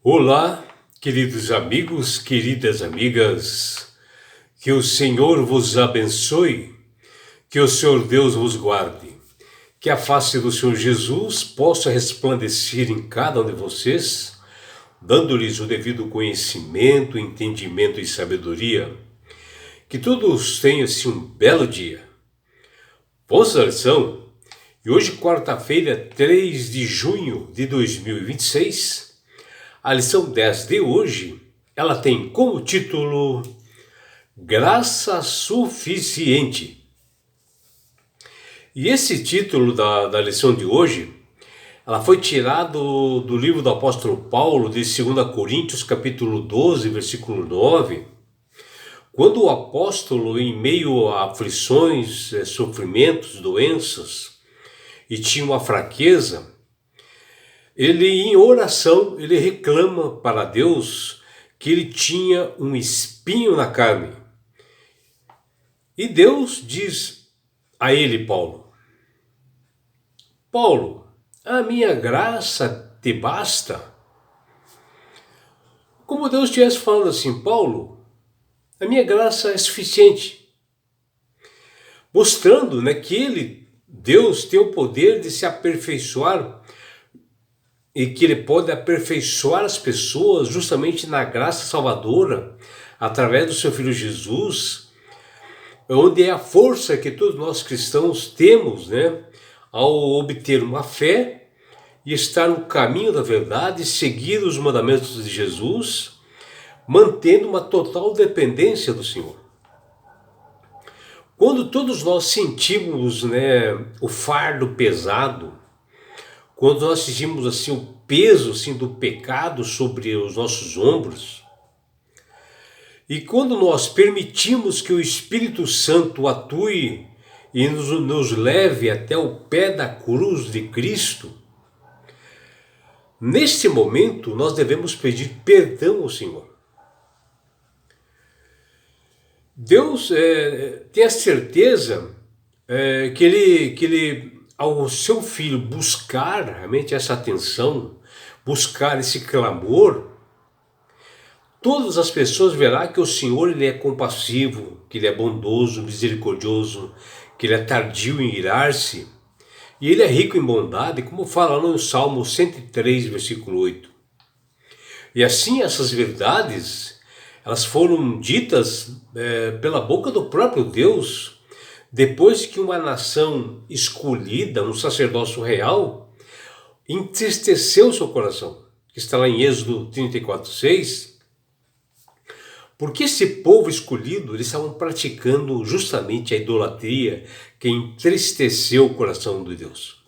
Olá, queridos amigos, queridas amigas, que o Senhor vos abençoe, que o Senhor Deus vos guarde, que a face do Senhor Jesus possa resplandecer em cada um de vocês, dando-lhes o devido conhecimento, entendimento e sabedoria, que todos tenham assim um belo dia. Vamos à lição? E hoje, quarta-feira, 3 de junho de 2026, a lição 10 de hoje, ela tem como título Graça Suficiente. E esse título da lição de hoje, ela foi tirado do livro do apóstolo Paulo, de 2 Coríntios, capítulo 12, versículo 9, quando o apóstolo, em meio a aflições, sofrimentos, doenças, e tinha uma fraqueza, ele em oração, ele reclama para Deus que ele tinha um espinho na carne. E Deus diz a ele, Paulo, a minha graça te basta. Como Deus estivesse falando assim, Paulo, a minha graça é suficiente. Mostrando, que Deus tem o poder de se aperfeiçoar e que ele pode aperfeiçoar as pessoas justamente na graça salvadora, através do seu Filho Jesus, onde é a força que todos nós cristãos temos, ao obter uma fé e estar no caminho da verdade, seguir os mandamentos de Jesus, mantendo uma total dependência do Senhor. Quando todos nós sentimos, o fardo pesado, quando nós sentimos assim o peso assim do pecado sobre os nossos ombros, e quando nós permitimos que o Espírito Santo atue e nos leve até o pé da cruz de Cristo, neste momento nós devemos pedir perdão ao Senhor. Deus tem a certeza que ele, ao seu filho buscar realmente essa atenção, buscar esse clamor, todas as pessoas verão que o Senhor ele é compassivo, que ele é bondoso, misericordioso, que ele é tardio em irar-se, e ele é rico em bondade, como fala no Salmo 103, versículo 8. E assim essas verdades, elas foram ditas pela boca do próprio Deus, depois que uma nação escolhida, um sacerdócio real, entristeceu seu coração, que está lá em Êxodo 34:6, porque esse povo escolhido, eles estavam praticando justamente a idolatria que entristeceu o coração de Deus.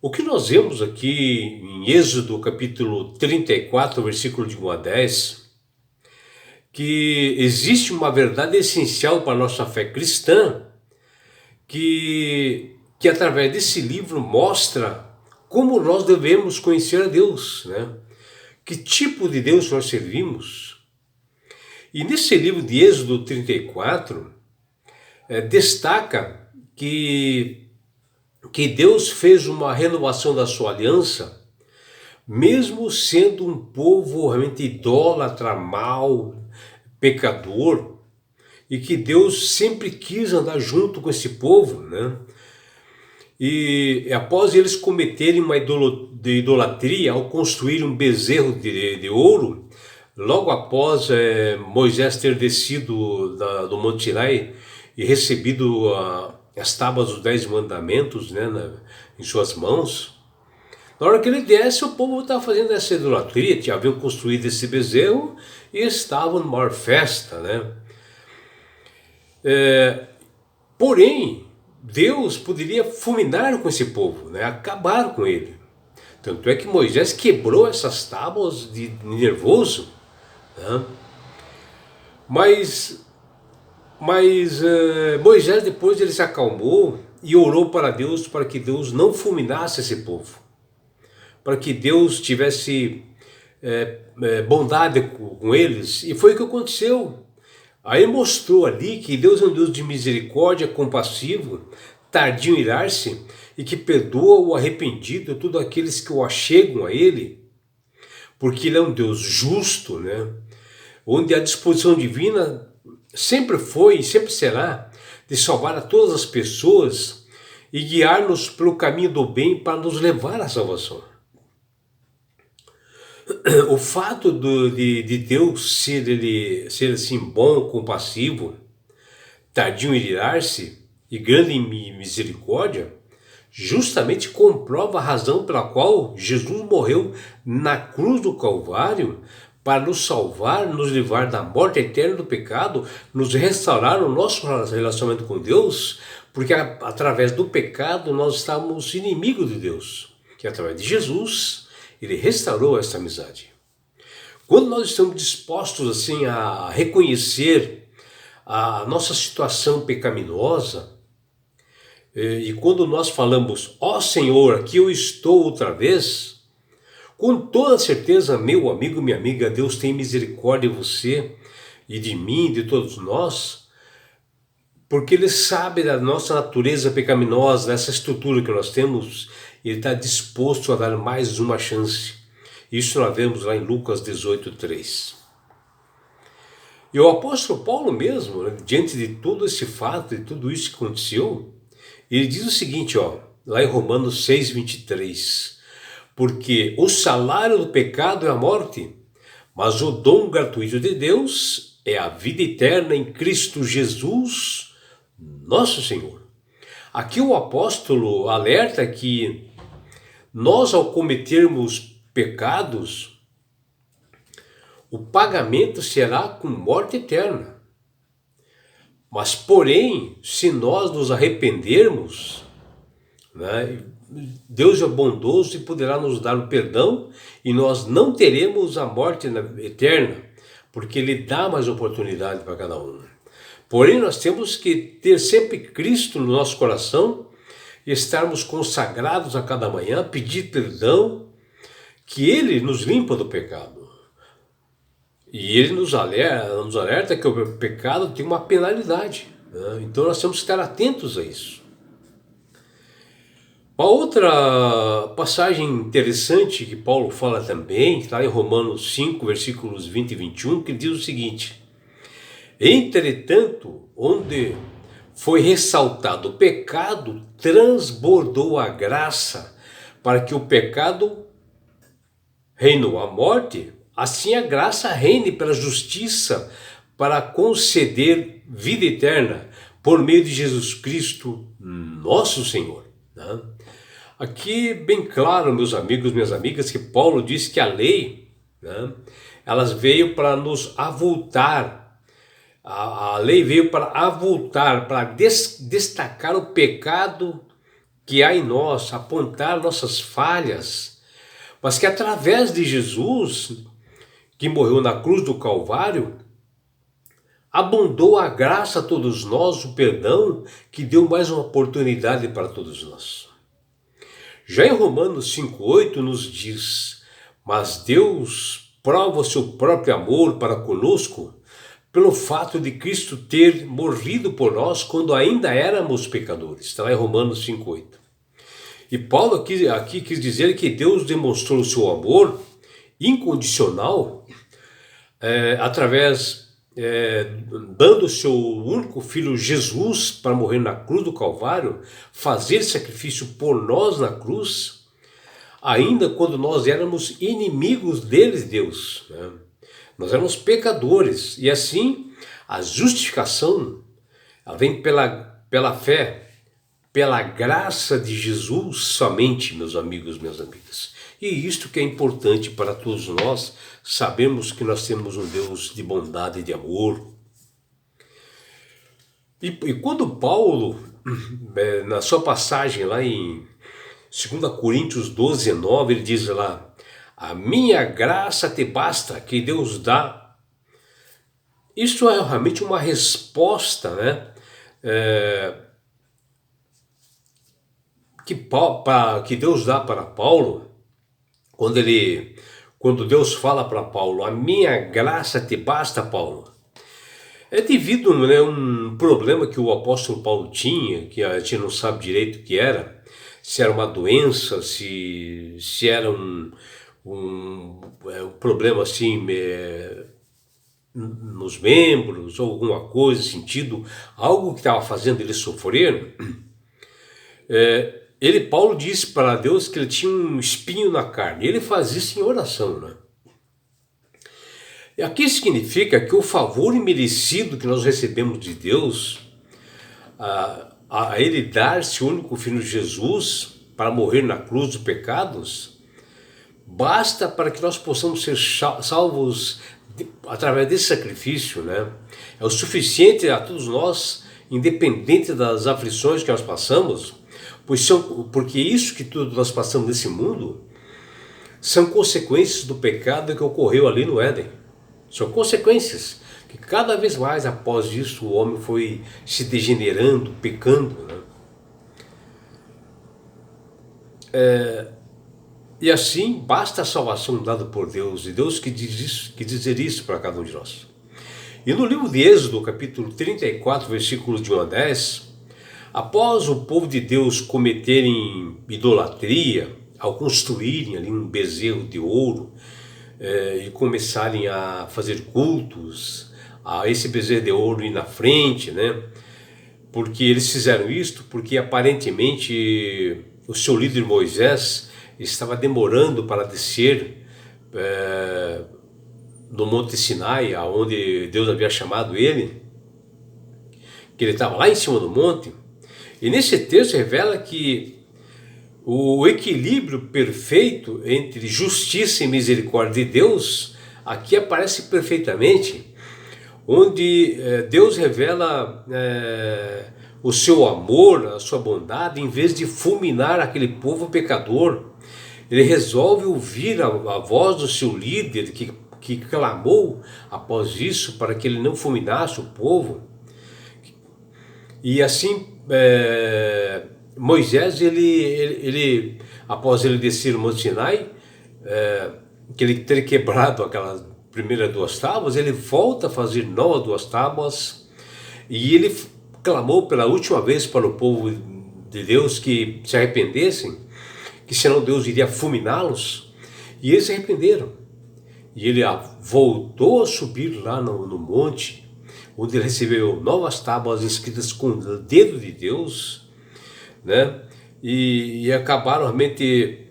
O que nós vemos aqui em Êxodo capítulo 34, versículo de 1 a 10, que existe uma verdade essencial para a nossa fé cristã, que através desse livro mostra como nós devemos conhecer a Deus, Que tipo de Deus nós servimos. E nesse livro de Êxodo 34, destaca que Deus fez uma renovação da sua aliança, mesmo sendo um povo realmente idólatra, mau, pecador, e que Deus sempre quis andar junto com esse povo, E após eles cometerem uma idolatria ao construir um bezerro de ouro, logo após Moisés ter descido do Monte Sinai e recebido as tábuas dos 10 mandamentos em suas mãos, na hora que ele desce, o povo estava fazendo essa idolatria, haviam construído esse bezerro e estavam numa maior festa, Porém, Deus poderia fulminar com esse povo, acabar com ele. Tanto é que Moisés quebrou essas tábuas de nervoso, Mas Moisés depois ele se acalmou e orou para Deus para que Deus não fulminasse esse povo, para que Deus tivesse bondade com eles, e foi o que aconteceu. Aí mostrou ali que Deus é um Deus de misericórdia, compassivo, tardio em irar-se, e que perdoa o arrependido, todos aqueles que o achegam a ele. porque Ele é um Deus justo, né? Onde a disposição divina sempre foi e sempre será de salvar a todas as pessoas e guiar-nos pelo caminho do bem para nos levar à salvação. O fato de Deus ser assim bom, compassivo, tardio em irar-se e grande em misericórdia, justamente comprova a razão pela qual Jesus morreu na cruz do Calvário para nos salvar, nos livrar da morte eterna do pecado, nos restaurar o nosso relacionamento com Deus, porque através do pecado nós estávamos inimigos de Deus, que através de Jesus Ele restaurou essa amizade. Quando nós estamos dispostos assim a reconhecer a nossa situação pecaminosa, e quando nós falamos, ó Senhor, aqui eu estou outra vez, com toda certeza, meu amigo, minha amiga, Deus tem misericórdia de você e de mim, de todos nós, porque Ele sabe da nossa natureza pecaminosa, dessa estrutura que nós temos, e Ele está disposto a dar mais uma chance. Isso nós vemos lá em Lucas 18:3. E o apóstolo Paulo mesmo, né, diante de todo esse fato, de tudo isso que aconteceu, ele diz o seguinte, lá em Romanos 6:23, porque o salário do pecado é a morte, mas o dom gratuito de Deus é a vida eterna em Cristo Jesus, nosso Senhor. Aqui o apóstolo alerta que nós, ao cometermos pecados, o pagamento será com morte eterna. Mas, porém, se nós nos arrependermos, né, Deus é bondoso e poderá nos dar o perdão e nós não teremos a morte eterna, porque Ele dá mais oportunidade para cada um. Porém, nós temos que ter sempre Cristo no nosso coração e estarmos consagrados a cada manhã, pedir perdão, que Ele nos limpa do pecado. E Ele nos alerta que o pecado tem uma penalidade, né? Então nós temos que estar atentos a isso. Uma outra passagem interessante que Paulo fala também, está em Romanos 5, versículos 20 e 21, que diz o seguinte: entretanto, onde foi ressaltado o pecado, transbordou a graça, para que o pecado reinou a morte, assim a graça reine pela justiça, para conceder vida eterna, por meio de Jesus Cristo, nosso Senhor. Né? Aqui, bem claro, meus amigos, minhas amigas, que Paulo diz que a lei, né, elas veio para nos avultar. A lei veio para avultar, para destacar o pecado que há em nós, apontar nossas falhas, mas que através de Jesus, que morreu na cruz do Calvário, abundou a graça a todos nós, o perdão, que deu mais uma oportunidade para todos nós. Já em Romanos 5,8 nos diz: mas Deus prova o seu próprio amor para conosco, pelo fato de Cristo ter morrido por nós quando ainda éramos pecadores. Está lá em Romanos 5,8. E Paulo aqui quis dizer que Deus demonstrou o seu amor incondicional dando o seu único filho Jesus para morrer na cruz do Calvário, fazer sacrifício por nós na cruz, ainda quando nós éramos inimigos deles, Deus, né? Nós éramos pecadores, e assim a justificação ela vem pela fé, pela graça de Jesus somente, meus amigos, minhas amigas. E isto que é importante para todos nós, sabemos que nós temos um Deus de bondade e de amor. E quando Paulo, na sua passagem lá em 2 Coríntios 12:9, ele diz lá: a minha graça te basta, que Deus dá. Isso é realmente uma resposta, né? Que Deus dá para Paulo, quando Deus fala para Paulo: a minha graça te basta, Paulo. É devido, né, a um problema que o apóstolo Paulo tinha, que a gente não sabe direito o que era, se era uma doença, se era um problema assim nos membros, ou alguma coisa, sentido, algo que estava fazendo ele sofrer, Paulo disse para Deus que ele tinha um espinho na carne. Ele faz isso em oração, né? E aqui significa que o favor imerecido que nós recebemos de Deus, a Ele dar seu único filho Jesus para morrer na cruz dos pecados, basta para que nós possamos ser salvos através desse sacrifício, né? É o suficiente a todos nós, independente das aflições que nós passamos, porque isso que tudo nós passamos nesse mundo são consequências do pecado que ocorreu ali no Éden. São consequências que cada vez mais após isso o homem foi se degenerando, pecando, né? E assim basta a salvação dada por Deus, e Deus que dizer isso para cada um de nós. E no livro de Êxodo, capítulo 34, versículos de 1 a 10, após o povo de Deus cometerem idolatria, ao construírem ali um bezerro de ouro, e começarem a fazer cultos a esse bezerro de ouro ir na frente, né? Porque eles fizeram isto porque aparentemente o seu líder Moisés estava demorando para descer no Monte Sinai, aonde Deus havia chamado ele, que ele estava lá em cima do monte. E nesse texto revela que o equilíbrio perfeito entre justiça e misericórdia de Deus aqui aparece perfeitamente, onde Deus revela o seu amor, a sua bondade, em vez de fulminar aquele povo pecador. Ele resolve ouvir a voz do seu líder que clamou após isso para que ele não fulminasse o povo. E assim Moisés, ele após ele descer o Monte Sinai, que ele ter quebrado aquelas primeiras 2 tábuas, ele volta a fazer novas 2 tábuas, e ele clamou pela última vez para o povo de Deus que se arrependessem, que senão Deus iria fulminá-los, e eles se arrependeram. E ele voltou a subir lá no monte, onde ele recebeu novas tábuas escritas com o dedo de Deus, né? E acabaram realmente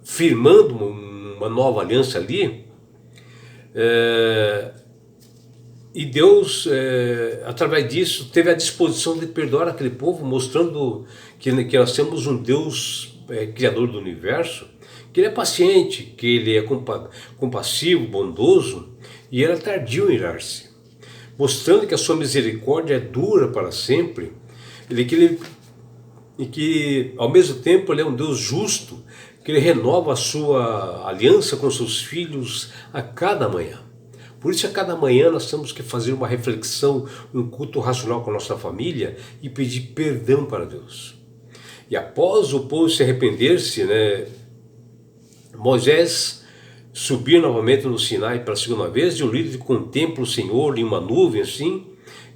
firmando uma nova aliança ali, e Deus, através disso, teve a disposição de perdoar aquele povo, mostrando que nós temos um Deus criador do universo, que ele é paciente, que ele é compassivo, bondoso, e ele é tardio em irar-se, mostrando que a sua misericórdia é dura para sempre, e que ao mesmo tempo ele é um Deus justo, que ele renova a sua aliança com seus filhos a cada manhã. Por isso, a cada manhã nós temos que fazer uma reflexão, um culto racional com a nossa família e pedir perdão para Deus. E após o povo se arrepender-se, né, Moisés subir novamente no Sinai pela segunda vez, e o líder contempla o Senhor em uma nuvem assim,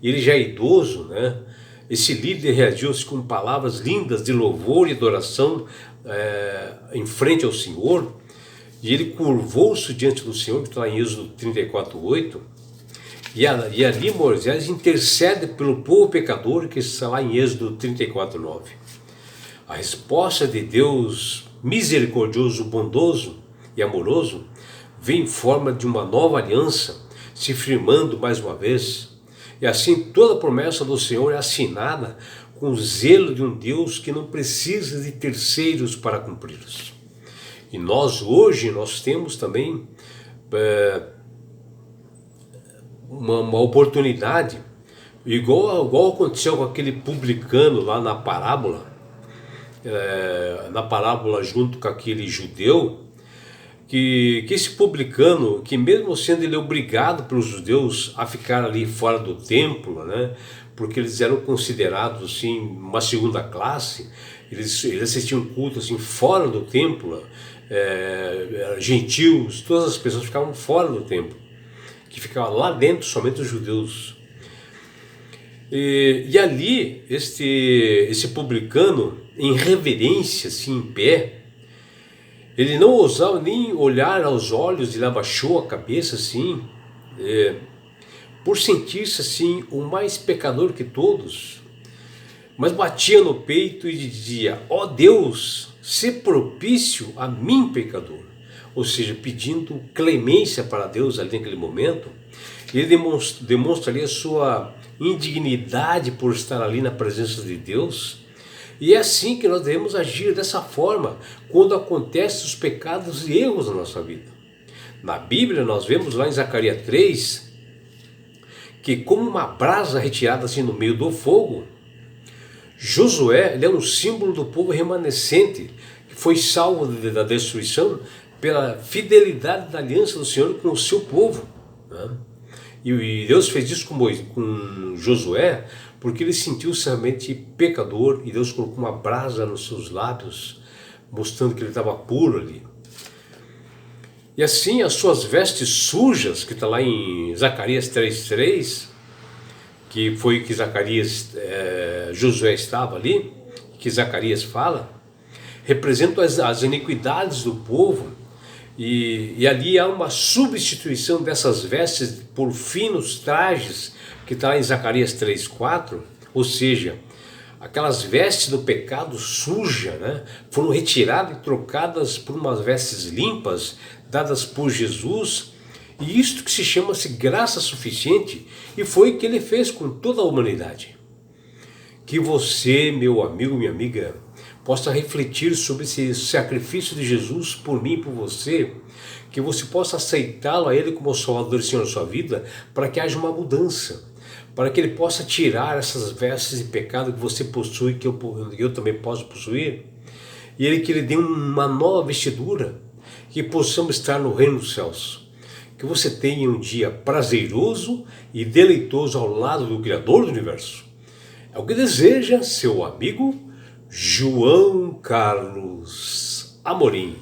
e ele já é idoso, né? Esse líder reagiu-se com palavras lindas de louvor e adoração em frente ao Senhor, e ele curvou-se diante do Senhor, que está em Êxodo 34:8, e ali Moisés intercede pelo povo pecador, que está lá em Êxodo 34:9. A resposta de Deus misericordioso, bondoso e amoroso vem em forma de uma nova aliança, se firmando mais uma vez, e assim toda a promessa do Senhor é assinada com o zelo de um Deus que não precisa de terceiros para cumpri-los. E hoje nós temos também uma oportunidade, igual aconteceu com aquele publicano lá na parábola, junto com aquele judeu, que esse publicano, que mesmo sendo ele obrigado pelos judeus a ficar ali fora do templo, né, porque eles eram considerados assim uma segunda classe, eles assistiam culto assim fora do templo, gentios, todas as pessoas ficavam fora do templo, que ficavam lá dentro somente os judeus. E ali esse publicano, em reverência, assim, em pé, Ele não ousava nem olhar aos olhos, ele abaixou a cabeça assim, por sentir-se assim o mais pecador que todos, mas batia no peito e dizia: ó Deus, se propício a mim, pecador. Ou seja, pedindo clemência para Deus ali naquele momento. Ele demonstra ali a sua indignidade por estar ali na presença de Deus. E é assim que nós devemos agir, dessa forma, quando acontecem os pecados e erros na nossa vida. Na Bíblia nós vemos lá em Zacarias 3, que como uma brasa retirada assim no meio do fogo, Josué, ele é um símbolo do povo remanescente, que foi salvo da destruição pela fidelidade da aliança do Senhor com o seu povo, né? E Deus fez isso com Josué, porque ele sentiu-se realmente pecador, e Deus colocou uma brasa nos seus lábios, mostrando que ele estava puro ali. E assim as suas vestes sujas, que está lá em Zacarias 3:3, que foi que Josué estava ali, que Zacarias fala, representam as iniquidades do povo, e ali há uma substituição dessas vestes por finos trajes, que está em Zacarias 3:4, ou seja, aquelas vestes do pecado suja, né, foram retiradas e trocadas por umas vestes limpas, dadas por Jesus, e isto que se chama-se graça suficiente, e foi o que ele fez com toda a humanidade. Que você, meu amigo, minha amiga, possa refletir sobre esse sacrifício de Jesus por mim e por você, que você possa aceitá-lo a Ele como Salvador e Senhor da sua vida, para que haja uma mudança, para que Ele possa tirar essas vestes de pecado que você possui, que eu também posso possuir, e que Ele dê uma nova vestidura, que possamos estar no reino dos céus. Que você tenha um dia prazeroso e deleitoso ao lado do Criador do Universo. É o que deseja seu amigo João Carlos Amorim.